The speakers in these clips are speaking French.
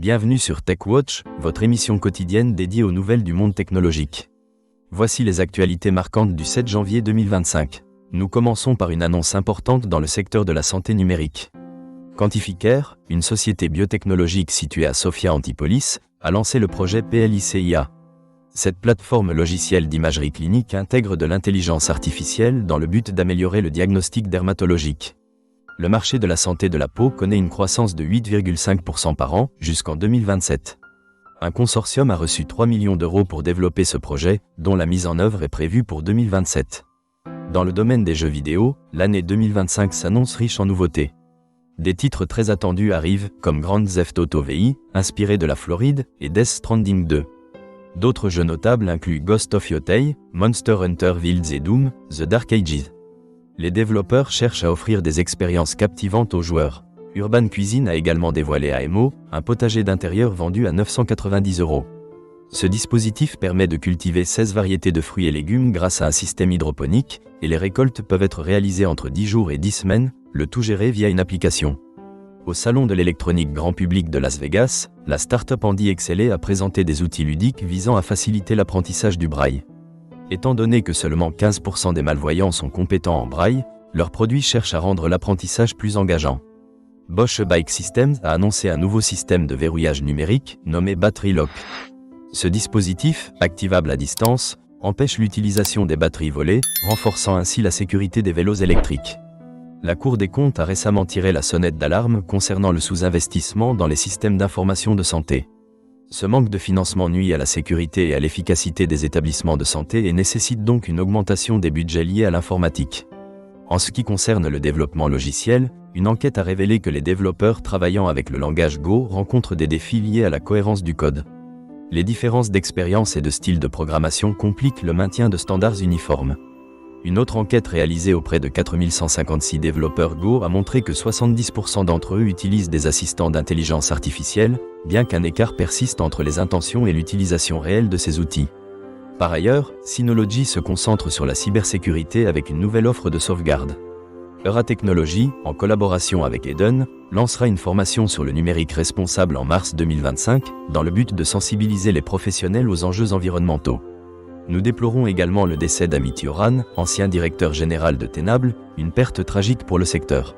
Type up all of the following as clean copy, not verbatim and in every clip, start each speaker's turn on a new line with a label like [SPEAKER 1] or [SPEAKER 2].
[SPEAKER 1] Bienvenue sur TechWatch, votre émission quotidienne dédiée aux nouvelles du monde technologique. Voici les actualités marquantes du 7 janvier 2025. Nous commençons par une annonce importante dans le secteur de la santé numérique. Quantificare, une société biotechnologique située à Sophia Antipolis, a lancé le projet PLICIA. Cette plateforme logicielle d'imagerie clinique intègre de l'intelligence artificielle dans le but d'améliorer le diagnostic dermatologique. Le marché de la santé de la peau connaît une croissance de 8,5% par an jusqu'en 2027. Un consortium a reçu 3 millions d'euros pour développer ce projet, dont la mise en œuvre est prévue pour 2027. Dans le domaine des jeux vidéo, l'année 2025 s'annonce riche en nouveautés. Des titres très attendus arrivent, comme Grand Theft Auto VI, inspiré de la Floride, et Death Stranding 2. D'autres jeux notables incluent Ghost of Yotei, Monster Hunter Wilds et Doom, The Dark Ages. Les développeurs cherchent à offrir des expériences captivantes aux joueurs. Urban Cuisine a également dévoilé AMO, un potager d'intérieur vendu à 990 €. Ce dispositif permet de cultiver 16 variétés de fruits et légumes grâce à un système hydroponique, et les récoltes peuvent être réalisées entre 10 jours et 10 semaines, le tout géré via une application. Au salon de l'électronique grand public de Las Vegas, la start-up Andy XLE a présenté des outils ludiques visant à faciliter l'apprentissage du braille. Étant donné que seulement 15% des malvoyants sont compétents en braille, leurs produits cherchent à rendre l'apprentissage plus engageant. Bosch Bike Systems a annoncé un nouveau système de verrouillage numérique, nommé Battery Lock. Ce dispositif, activable à distance, empêche l'utilisation des batteries volées, renforçant ainsi la sécurité des vélos électriques. La Cour des comptes a récemment tiré la sonnette d'alarme concernant le sous-investissement dans les systèmes d'information de santé. Ce manque de financement nuit à la sécurité et à l'efficacité des établissements de santé et nécessite donc une augmentation des budgets liés à l'informatique. En ce qui concerne le développement logiciel, une enquête a révélé que les développeurs travaillant avec le langage Go rencontrent des défis liés à la cohérence du code. Les différences d'expérience et de style de programmation compliquent le maintien de standards uniformes. Une autre enquête réalisée auprès de 4156 développeurs Go a montré que 70% d'entre eux utilisent des assistants d'intelligence artificielle, bien qu'un écart persiste entre les intentions et l'utilisation réelle de ces outils. Par ailleurs, Synology se concentre sur la cybersécurité avec une nouvelle offre de sauvegarde. Euratechnology, en collaboration avec Eden, lancera une formation sur le numérique responsable en mars 2025, dans le but de sensibiliser les professionnels aux enjeux environnementaux. Nous déplorons également le décès d'Amit Yoran, ancien directeur général de Tenable, une perte tragique pour le secteur.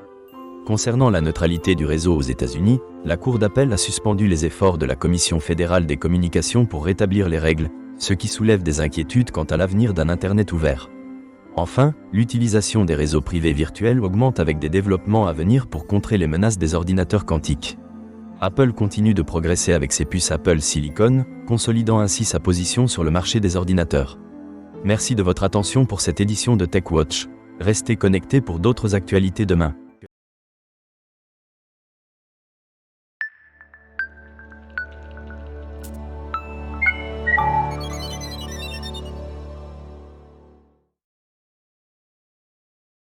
[SPEAKER 1] Concernant la neutralité du réseau aux États-Unis, la Cour d'appel a suspendu les efforts de la Commission fédérale des communications pour rétablir les règles, ce qui soulève des inquiétudes quant à l'avenir d'un Internet ouvert. Enfin, l'utilisation des réseaux privés virtuels augmente avec des développements à venir pour contrer les menaces des ordinateurs quantiques. Apple continue de progresser avec ses puces Apple Silicon, consolidant ainsi sa position sur le marché des ordinateurs. Merci de votre attention pour cette édition de TechWatch. Restez connectés pour d'autres actualités demain.